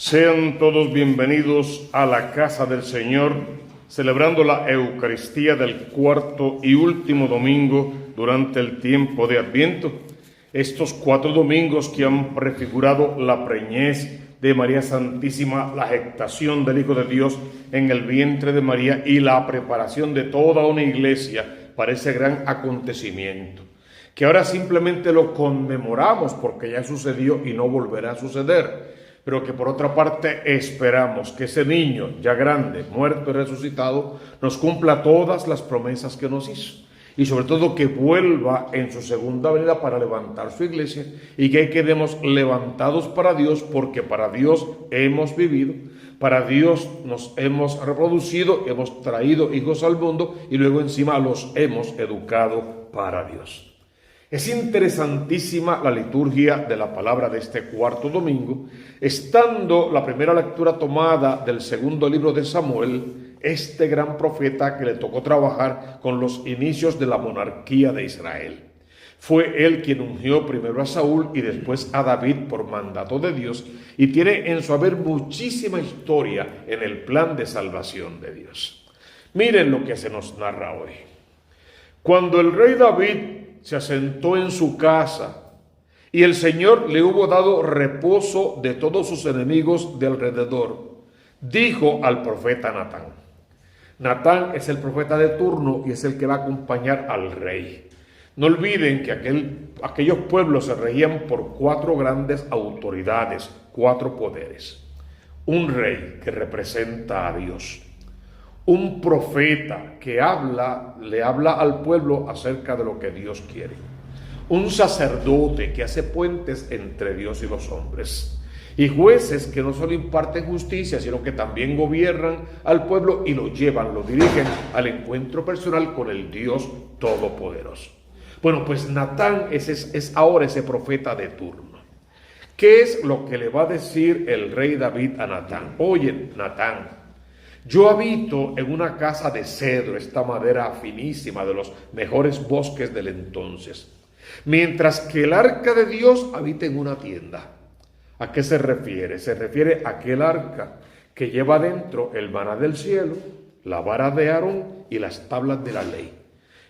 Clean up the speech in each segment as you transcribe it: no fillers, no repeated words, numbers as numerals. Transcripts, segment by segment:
Sean todos bienvenidos a la casa del Señor, celebrando la Eucaristía del cuarto y último domingo durante el tiempo de Adviento. Estos 4 domingos que han prefigurado la preñez de María Santísima, la gestación del Hijo de Dios en el vientre de María y la preparación de toda una iglesia para ese gran acontecimiento, que ahora simplemente lo conmemoramos porque ya sucedió y no volverá a suceder, pero que por otra parte esperamos que ese niño ya grande, muerto y resucitado, nos cumpla todas las promesas que nos hizo. Y sobre todo que vuelva en su segunda venida para levantar su iglesia y que quedemos levantados para Dios, porque para Dios hemos vivido, para Dios nos hemos reproducido, hemos traído hijos al mundo y luego encima los hemos educado para Dios. Es interesantísima la liturgia de la palabra de este cuarto domingo, estando la primera lectura tomada del segundo libro de Samuel, este gran profeta que le tocó trabajar con los inicios de la monarquía de Israel. Fue él quien ungió primero a Saúl y después a David por mandato de Dios, y tiene en su haber muchísima historia en el plan de salvación de Dios. Miren lo que se nos narra hoy. Cuando el rey David se asentó en su casa y el Señor le hubo dado reposo de todos sus enemigos de alrededor, dijo al profeta Natán. Natán es el profeta de turno y es el que va a acompañar al rey. No olviden que aquellos pueblos se regían por 4 grandes autoridades, 4 poderes. Un rey que representa a Dios. Un profeta que le habla al pueblo acerca de lo que Dios quiere. Un sacerdote que hace puentes entre Dios y los hombres. Y jueces que no solo imparten justicia, sino que también gobiernan al pueblo y lo llevan, lo dirigen al encuentro personal con el Dios Todopoderoso. Bueno, pues Natán es ahora ese profeta de turno. ¿Qué es lo que le va a decir el rey David a Natán? Oye, Natán, yo habito en una casa de cedro, esta madera finísima de los mejores bosques del entonces, mientras que el arca de Dios habita en una tienda. ¿A qué se refiere? Se refiere a aquel arca que lleva dentro el maná del cielo, la vara de Aarón y las tablas de la ley.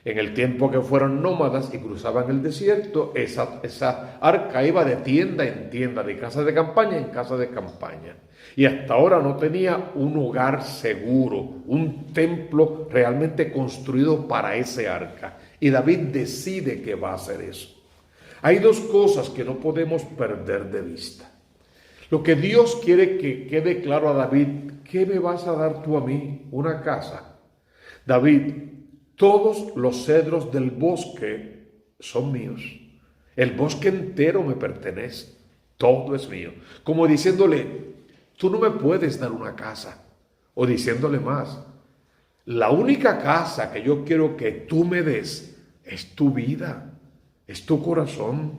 En el tiempo que fueron nómadas y cruzaban el desierto, esa arca iba de tienda en tienda, de casa de campaña en casa de campaña. Y hasta ahora no tenía un hogar seguro, un templo realmente construido para ese arca. Y David decide que va a hacer eso. Hay 2 cosas que no podemos perder de vista. Lo que Dios quiere que quede claro a David: ¿qué me vas a dar tú a mí? Una casa. David, todos los cedros del bosque son míos. El bosque entero me pertenece. Todo es mío. Como diciéndole, tú no me puedes dar una casa. O diciéndole más, la única casa que yo quiero que tú me des es tu vida, es tu corazón,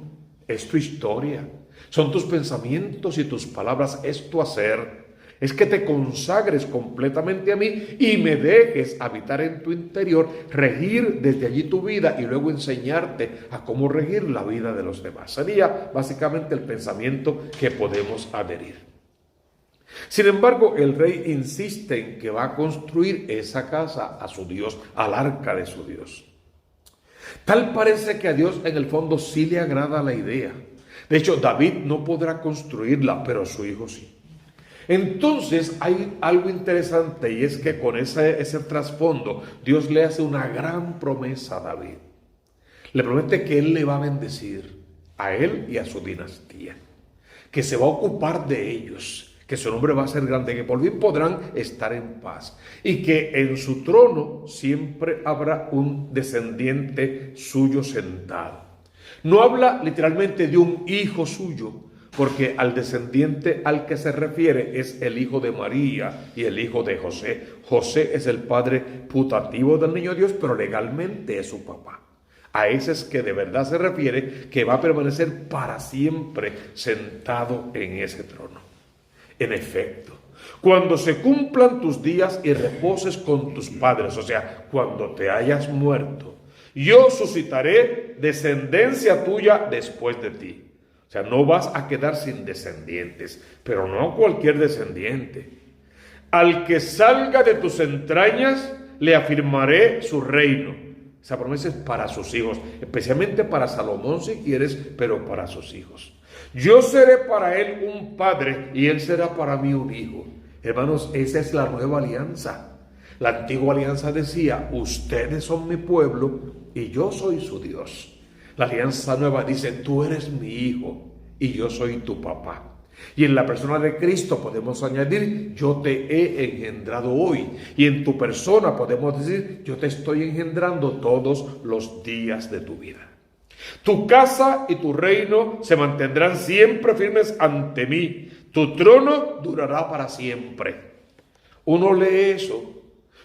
es tu historia. Son tus pensamientos y tus palabras, es tu hacer. Es que te consagres completamente a mí y me dejes habitar en tu interior, regir desde allí tu vida y luego enseñarte a cómo regir la vida de los demás. Sería básicamente el pensamiento que podemos adherir. Sin embargo, el rey insiste en que va a construir esa casa a su Dios, al arca de su Dios. Tal parece que a Dios en el fondo sí le agrada la idea. De hecho, David no podrá construirla, pero su hijo sí. Entonces hay algo interesante, y es que con ese trasfondo Dios le hace una gran promesa a David. Le promete que él le va a bendecir a él y a su dinastía, que se va a ocupar de ellos, que su nombre va a ser grande, que por fin podrán estar en paz y que en su trono siempre habrá un descendiente suyo sentado. No habla literalmente de un hijo suyo, porque al descendiente al que se refiere es el hijo de María y el hijo de José. José es el padre putativo del niño Dios, pero legalmente es su papá. A ese es que de verdad se refiere, que va a permanecer para siempre sentado en ese trono. En efecto, cuando se cumplan tus días y reposes con tus padres, o sea, cuando te hayas muerto, yo suscitaré descendencia tuya después de ti. O sea, no vas a quedar sin descendientes, pero no cualquier descendiente. Al que salga de tus entrañas, le afirmaré su reino. Esa promesa es para sus hijos, especialmente para Salomón si quieres, pero para sus hijos. Yo seré para él un padre y él será para mí un hijo. Hermanos, esa es la nueva alianza. La antigua alianza decía, ustedes son mi pueblo y yo soy su Dios. La alianza nueva dice, tú eres mi hijo y yo soy tu papá. Y en la persona de Cristo podemos añadir, yo te he engendrado hoy. Y en tu persona podemos decir, yo te estoy engendrando todos los días de tu vida. Tu casa y tu reino se mantendrán siempre firmes ante mí. Tu trono durará para siempre. Uno lee eso,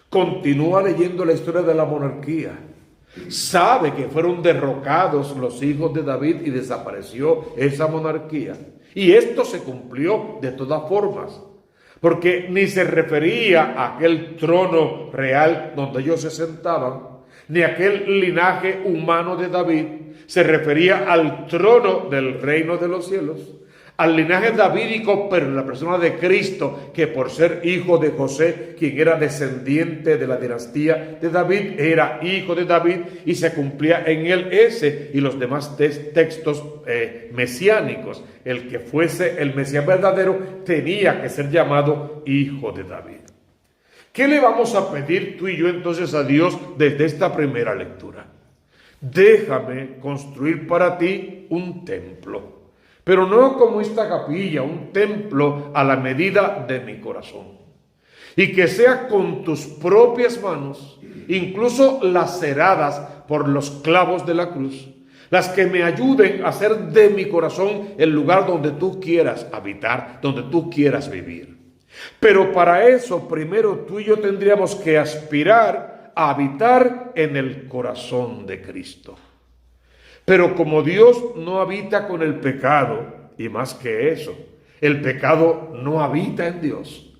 continúa leyendo la historia de la monarquía. Sabe que fueron derrocados los hijos de David y desapareció esa monarquía. Y esto se cumplió de todas formas, porque ni se refería a aquel trono real donde ellos se sentaban, ni a aquel linaje humano de David, se refería al trono del reino de los cielos, al linaje davídico, pero en la persona de Cristo, que por ser hijo de José, quien era descendiente de la dinastía de David, era hijo de David y se cumplía en él ese y los demás textos mesiánicos. El que fuese el Mesías verdadero tenía que ser llamado hijo de David. ¿Qué le vamos a pedir tú y yo entonces a Dios desde esta primera lectura? Déjame construir para ti un templo. Pero no como esta capilla, un templo a la medida de mi corazón. Y que sea con tus propias manos, incluso laceradas por los clavos de la cruz, las que me ayuden a hacer de mi corazón el lugar donde tú quieras habitar, donde tú quieras vivir. Pero para eso, primero tú y yo tendríamos que aspirar a habitar en el corazón de Cristo. Pero como Dios no habita con el pecado, y más que eso, el pecado no habita en Dios.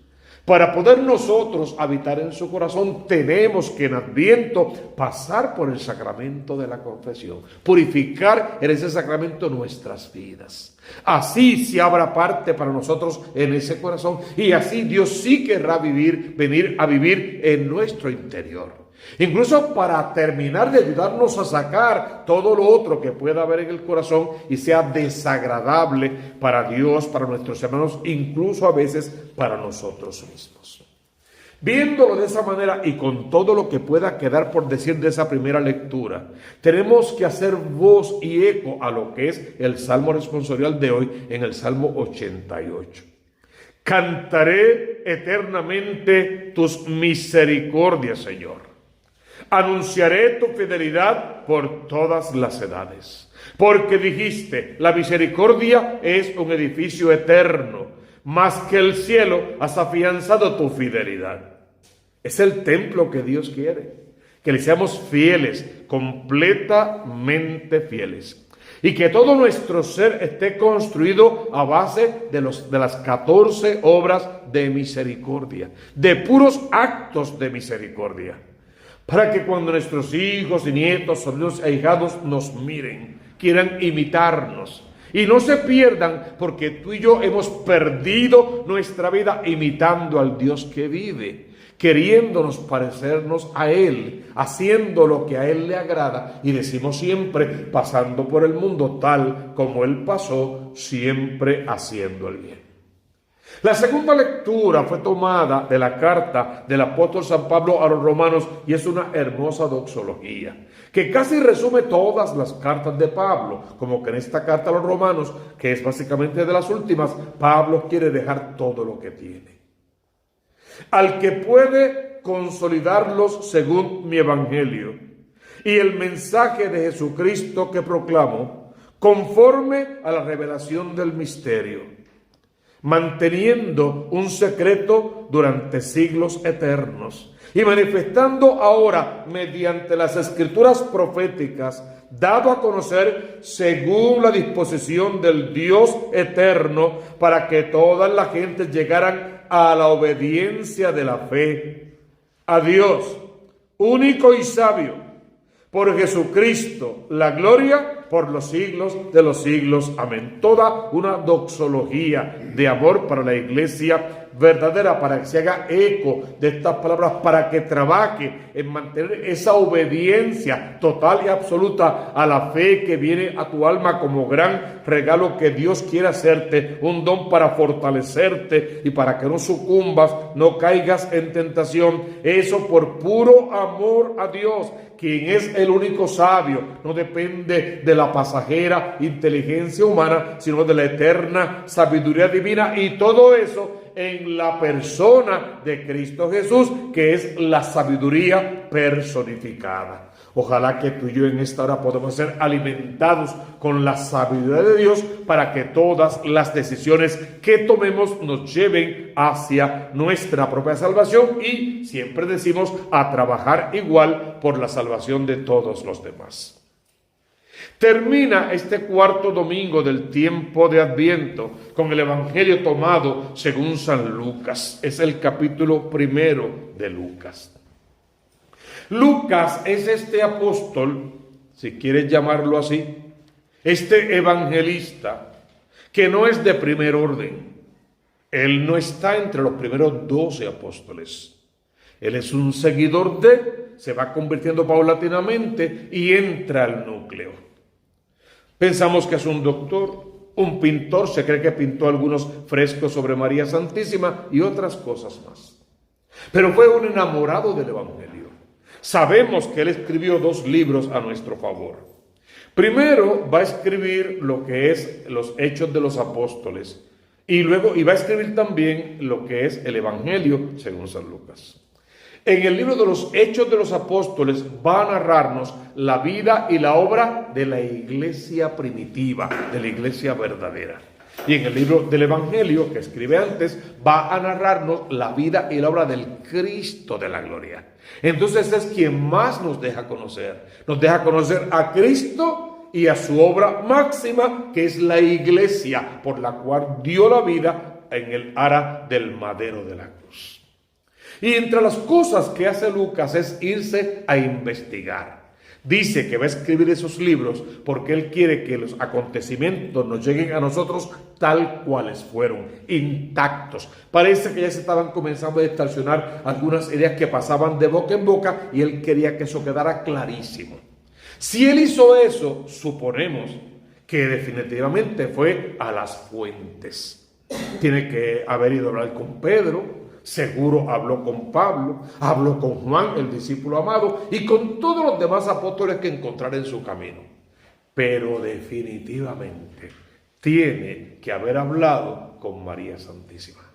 Para poder nosotros habitar en su corazón, tenemos que en Adviento pasar por el sacramento de la confesión, purificar en ese sacramento nuestras vidas. Así se abra parte para nosotros en ese corazón, y así Dios sí querrá venir a vivir en nuestro interior. Incluso para terminar de ayudarnos a sacar todo lo otro que pueda haber en el corazón y sea desagradable para Dios, para nuestros hermanos, incluso a veces para nosotros mismos. Viéndolo de esa manera y con todo lo que pueda quedar por decir de esa primera lectura, tenemos que hacer voz y eco a lo que es el Salmo responsorial de hoy en el Salmo 88. Cantaré eternamente tus misericordias, Señor. Anunciaré tu fidelidad por todas las edades. Porque dijiste, la misericordia es un edificio eterno, más que el cielo has afianzado tu fidelidad. Es el templo que Dios quiere, que le seamos fieles, completamente fieles. Y que todo nuestro ser esté construido a base de las 14 obras de misericordia, de puros actos de misericordia. Para que cuando nuestros hijos y nietos, sobrinos e ahijados nos miren, quieran imitarnos y no se pierdan, porque tú y yo hemos perdido nuestra vida imitando al Dios que vive, queriéndonos parecernos a Él, haciendo lo que a Él le agrada, y decimos siempre, pasando por el mundo tal como Él pasó, siempre haciendo el bien. La segunda lectura fue tomada de la carta del apóstol San Pablo a los romanos y es una hermosa doxología que casi resume todas las cartas de Pablo, como que en esta carta a los romanos, que es básicamente de las últimas, Pablo quiere dejar todo lo que tiene. Al que puede consolidarlos según mi evangelio y el mensaje de Jesucristo que proclamo, conforme a la revelación del misterio, manteniendo un secreto durante siglos eternos y manifestando ahora mediante las escrituras proféticas, dado a conocer según la disposición del Dios eterno, para que todas las gentes llegaran a la obediencia de la fe. A Dios, único y sabio, por Jesucristo, la gloria por los siglos de los siglos. Amén. Toda una doxología de amor para la iglesia verdadera, para que se haga eco de estas palabras, para que trabaje en mantener esa obediencia total y absoluta a la fe que viene a tu alma como gran regalo que Dios quiere hacerte, un don para fortalecerte y para que no sucumbas, no caigas en tentación. Eso por puro amor a Dios, quien es el único sabio. No depende de la pasajera inteligencia humana, sino de la eterna sabiduría divina, y todo eso en la persona de Cristo Jesús, que es la sabiduría personificada. Ojalá que tú y yo en esta hora podamos ser alimentados con la sabiduría de Dios para que todas las decisiones que tomemos nos lleven hacia nuestra propia salvación y, siempre decimos, a trabajar igual por la salvación de todos los demás. Termina este cuarto domingo del tiempo de Adviento con el Evangelio tomado según San Lucas. Es el capítulo 1 de Lucas. Lucas es este apóstol, si quieres llamarlo así, este evangelista, que no es de primer orden. Él no está entre los primeros 12 apóstoles. Él es un seguidor se va convirtiendo paulatinamente y entra al núcleo. Pensamos que es un doctor, un pintor, se cree que pintó algunos frescos sobre María Santísima y otras cosas más. Pero fue un enamorado del Evangelio. Sabemos que él escribió 2 libros a nuestro favor. Primero va a escribir lo que es los Hechos de los Apóstoles y luego va a escribir también lo que es el Evangelio según San Lucas. En el libro de los Hechos de los Apóstoles va a narrarnos la vida y la obra de la iglesia primitiva, de la iglesia verdadera. Y en el libro del Evangelio, que escribe antes, va a narrarnos la vida y la obra del Cristo de la gloria. Entonces es quien más nos deja conocer. Nos deja conocer a Cristo y a su obra máxima, que es la iglesia, por la cual dio la vida en el ara del madero de la cruz. Y entre las cosas que hace Lucas es irse a investigar. Dice que va a escribir esos libros porque él quiere que los acontecimientos nos lleguen a nosotros tal cuales fueron, intactos. Parece que ya se estaban comenzando a distorsionar algunas ideas que pasaban de boca en boca y él quería que eso quedara clarísimo. Si él hizo eso, suponemos que definitivamente fue a las fuentes. Tiene que haber ido a hablar con Pedro. Seguro habló con Pablo, habló con Juan, el discípulo amado, y con todos los demás apóstoles que encontrara en su camino. Pero definitivamente tiene que haber hablado con María Santísima.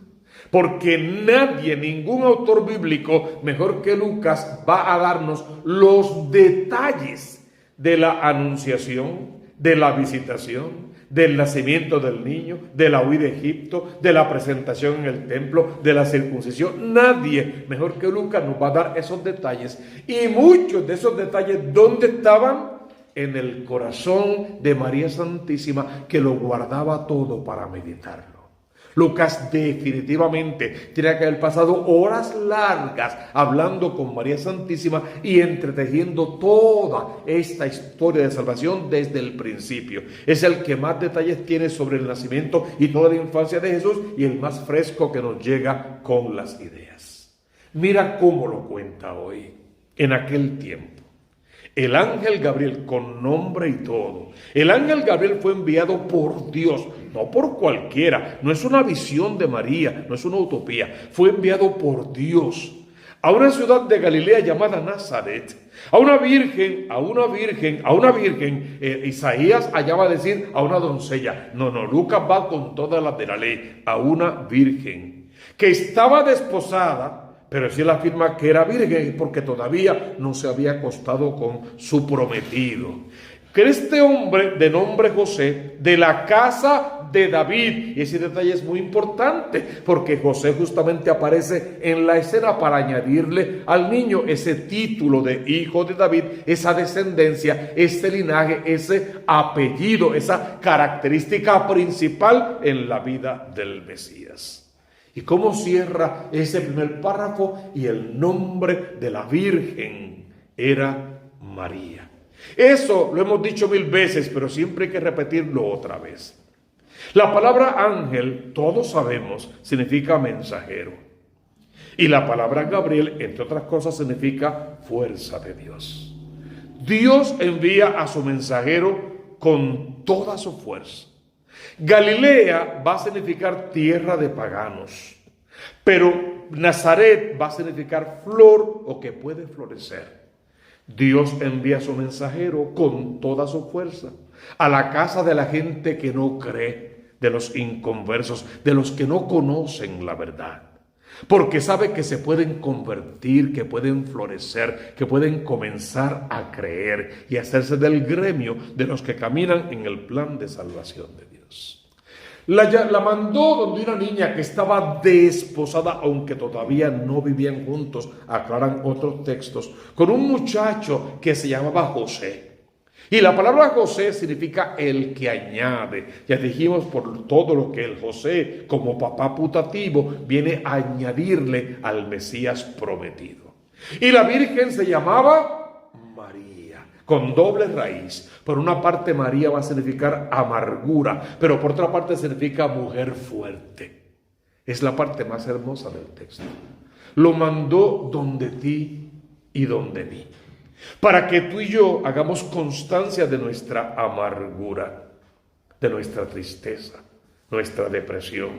Porque nadie, ningún autor bíblico mejor que Lucas va a darnos los detalles de la anunciación, de la visitación, del nacimiento del niño, de la huida de Egipto, de la presentación en el templo, de la circuncisión. Nadie mejor que Lucas nos va a dar esos detalles. Y muchos de esos detalles, ¿dónde estaban? En el corazón de María Santísima, que lo guardaba todo para meditarlo. Lucas definitivamente tiene que haber pasado horas largas hablando con María Santísima y entretejiendo toda esta historia de salvación desde el principio. Es el que más detalles tiene sobre el nacimiento y toda la infancia de Jesús y el más fresco que nos llega con las ideas. Mira cómo lo cuenta hoy. En aquel tiempo, el ángel Gabriel, con nombre y todo, el ángel Gabriel fue enviado por Dios, no por cualquiera, no es una visión de María, no es una utopía, fue enviado por Dios a una ciudad de Galilea llamada Nazaret, a una virgen, Isaías allá va a decir a una doncella, no, Lucas va con todas las de la ley, a una virgen que estaba desposada. Pero si él afirma que era virgen porque todavía no se había acostado con su prometido. Que este hombre de nombre José, de la casa de David, y ese detalle es muy importante porque José justamente aparece en la escena para añadirle al niño ese título de hijo de David, esa descendencia, ese linaje, ese apellido, esa característica principal en la vida del Mesías. ¿Y cómo cierra ese primer párrafo? Y el nombre de la Virgen era María. Eso lo hemos dicho 1000 veces, pero siempre hay que repetirlo otra vez. La palabra ángel, todos sabemos, significa mensajero. Y la palabra Gabriel, entre otras cosas, significa fuerza de Dios. Dios envía a su mensajero con toda su fuerza. Galilea va a significar tierra de paganos, pero Nazaret va a significar flor o que puede florecer. Dios envía a su mensajero con toda su fuerza a la casa de la gente que no cree, de los inconversos, de los que no conocen la verdad. Porque sabe que se pueden convertir, que pueden florecer, que pueden comenzar a creer y hacerse del gremio de los que caminan en el plan de salvación de Dios. La mandó donde una niña que estaba desposada, aunque todavía no vivían juntos, aclaran otros textos, con un muchacho que se llamaba José. Y la palabra José significa el que añade. Ya dijimos por todo lo que el José, como papá putativo, viene a añadirle al Mesías prometido. Y la Virgen se llamaba María, con doble raíz. Por una parte María va a significar amargura, pero por otra parte significa mujer fuerte. Es la parte más hermosa del texto. Lo mandó donde ti y donde mí, para que tú y yo hagamos constancia de nuestra amargura, de nuestra tristeza, nuestra depresión,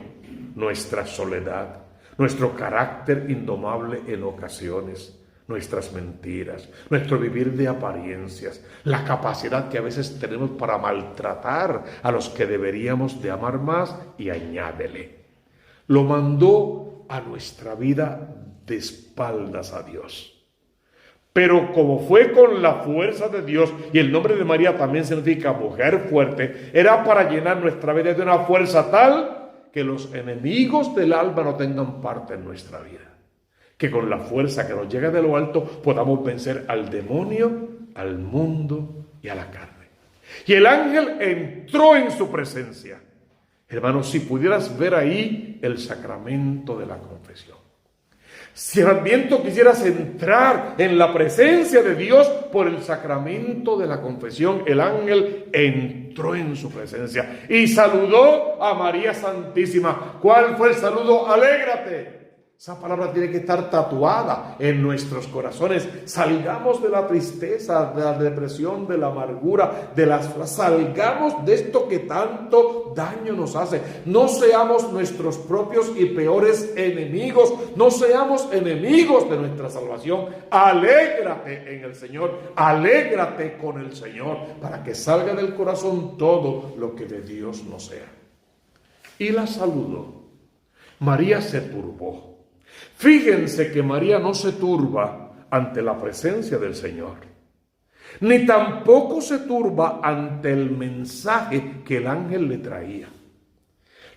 nuestra soledad, nuestro carácter indomable en ocasiones, nuestras mentiras, nuestro vivir de apariencias, la capacidad que a veces tenemos para maltratar a los que deberíamos de amar más, y añádele. Lo mandó a nuestra vida de espaldas a Dios. Pero como fue con la fuerza de Dios, y el nombre de María también significa mujer fuerte, era para llenar nuestra vida de una fuerza tal que los enemigos del alma no tengan parte en nuestra vida. Que con la fuerza que nos llega de lo alto podamos vencer al demonio, al mundo y a la carne. Y el ángel entró en su presencia. Hermanos, si pudieras ver ahí el sacramento de la confesión. Si en Adviento quisieras entrar en la presencia de Dios por el sacramento de la confesión, el ángel entró en su presencia y saludó a María Santísima. ¿Cuál fue el saludo? Alégrate. Esa palabra tiene que estar tatuada en nuestros corazones. Salgamos de la tristeza, de la depresión, de la amargura, salgamos de esto que tanto daño nos hace. No seamos nuestros propios y peores enemigos. No seamos enemigos de nuestra salvación. Alégrate en el Señor. Alégrate con el Señor, para que salga del corazón todo lo que de Dios no sea. Y la saludó. María se turbó. Fíjense que María no se turba ante la presencia del Señor, ni tampoco se turba ante el mensaje que el ángel le traía.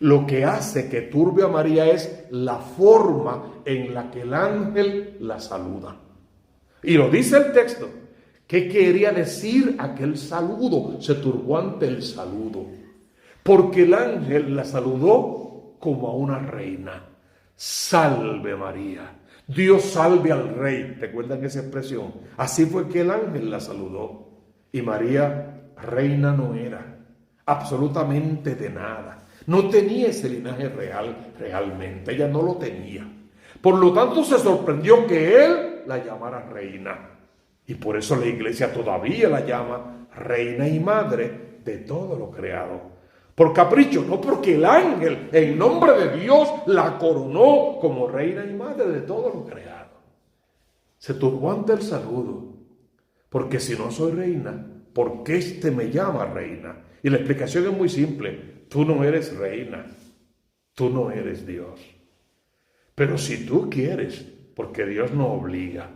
Lo que hace que turbe a María es la forma en la que el ángel la saluda. Y lo dice el texto. ¿Qué quería decir aquel saludo? Se turbó ante el saludo, porque el ángel la saludó como a una reina. Salve María, Dios salve al rey. ¿Recuerdan esa expresión? Así fue que el ángel la saludó. Y María reina no era, absolutamente de nada. No tenía ese linaje realmente, ella no lo tenía. Por lo tanto se sorprendió que él la llamara reina. Y por eso la iglesia todavía la llama reina y madre de todo lo creado. Por capricho, no, porque el ángel, en nombre de Dios, la coronó como reina y madre de todo lo creado. Se turbó ante el saludo, porque si no soy reina, ¿por qué este me llama reina? Y la explicación es muy simple. Tú no eres reina, tú no eres Dios. Pero si tú quieres, porque Dios no obliga,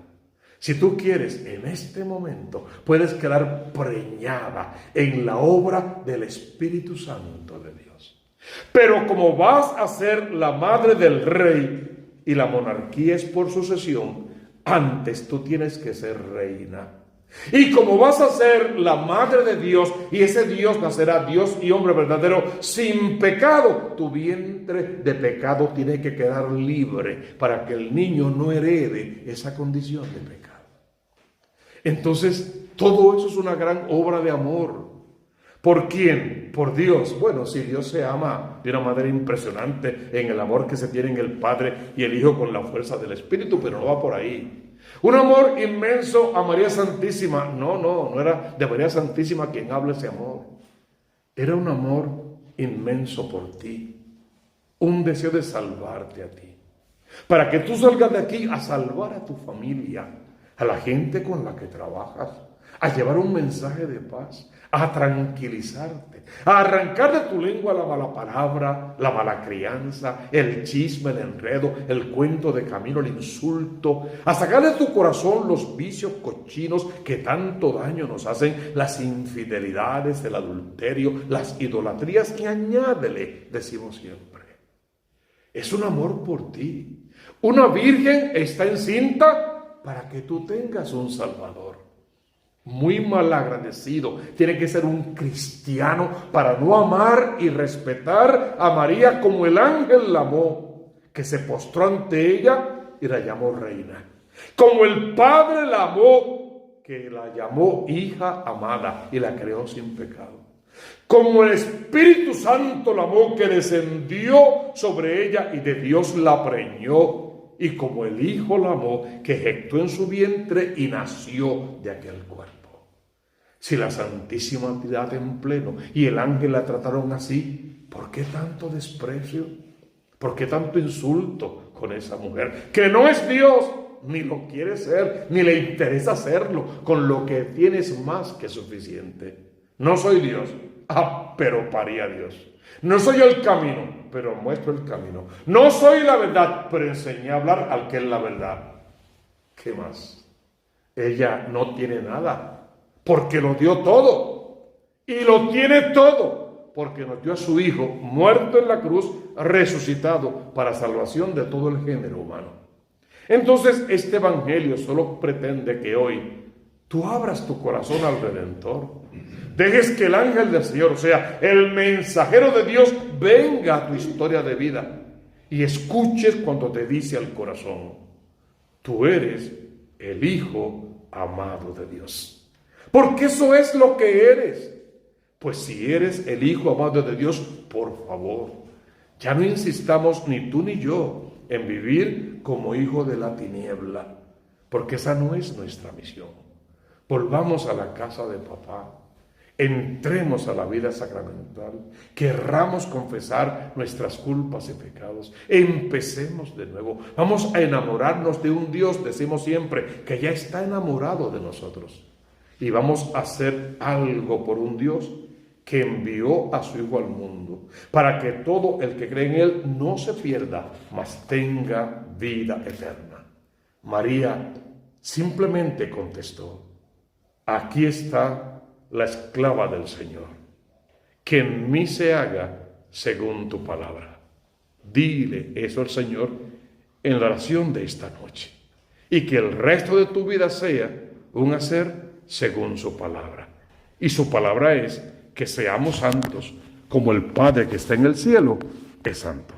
si tú quieres, en este momento puedes quedar preñada en la obra del Espíritu Santo de Dios. Pero como vas a ser la madre del rey y la monarquía es por sucesión, antes tú tienes que ser reina. Y como vas a ser la madre de Dios y ese Dios nacerá Dios y hombre verdadero sin pecado, tu vientre de pecado tiene que quedar libre para que el niño no herede esa condición de pecado. Entonces Todo eso es una gran obra de amor. ¿Por quién? Por Dios. Bueno, si Dios se ama de una manera impresionante en el amor que se tiene en el Padre y el Hijo con la fuerza del Espíritu, pero no va por ahí. Un amor inmenso a María Santísima. No era de María Santísima quien habla ese amor. Era un amor inmenso por ti. Un deseo de salvarte a ti. Para que tú salgas de aquí a salvar a tu familia, a la gente con la que trabajas, a llevar un mensaje de paz, a tranquilizarte, a arrancar de tu lengua la mala palabra, la mala crianza, el chisme, el enredo, el cuento de camino, el insulto, a sacar de tu corazón los vicios cochinos que tanto daño nos hacen, las infidelidades, el adulterio, las idolatrías, y añádele, decimos siempre. Es un amor por ti. Una virgen está encinta para que tú tengas un Salvador. Muy mal agradecido. Tiene que ser un cristiano para no amar y respetar a María como el ángel la amó, que se postró ante ella y la llamó reina. Como el Padre la amó, que la llamó hija amada y la creó sin pecado. Como el Espíritu Santo la amó, que descendió sobre ella y de Dios la preñó. Y como el Hijo la amó, que ejecutó en su vientre y nació de aquel cuerpo. Si la Santísima Trinidad en pleno y el ángel la trataron así, ¿por qué tanto desprecio? ¿Por qué tanto insulto con esa mujer? Que no es Dios, ni lo quiere ser, ni le interesa serlo, con lo que tienes más que suficiente. No soy Dios, pero parí a Dios. No soy el camino, pero muestro el camino. No soy la verdad, pero enseñé a hablar al que es la verdad. ¿Qué más? Ella no tiene nada, porque lo dio todo. Y lo tiene todo, porque nos dio a su Hijo, muerto en la cruz, resucitado, para salvación de todo el género humano. Entonces, este evangelio solo pretende que hoy tú abras tu corazón al Redentor. Dejes que el ángel del Señor, o sea, el mensajero de Dios, venga a tu historia de vida y escuches cuando te dice al corazón: tú eres el Hijo amado de Dios. Porque eso es lo que eres. Pues si eres el Hijo amado de Dios, por favor, ya no insistamos ni tú ni yo en vivir como hijo de la tiniebla, porque esa no es nuestra misión. Volvamos a la casa de papá. Entremos a la vida sacramental, querramos confesar nuestras culpas y pecados, empecemos de nuevo, vamos a enamorarnos de un Dios, decimos siempre, que ya está enamorado de nosotros, y vamos a hacer algo por un Dios que envió a su Hijo al mundo, para que todo el que cree en Él no se pierda, mas tenga vida eterna. María simplemente contestó: aquí está la esclava del Señor, que en mí se haga según tu palabra. Dile eso al Señor en la oración de esta noche, y que el resto de tu vida sea un hacer según su palabra. Y su palabra es que seamos santos, como el Padre que está en el cielo es santo.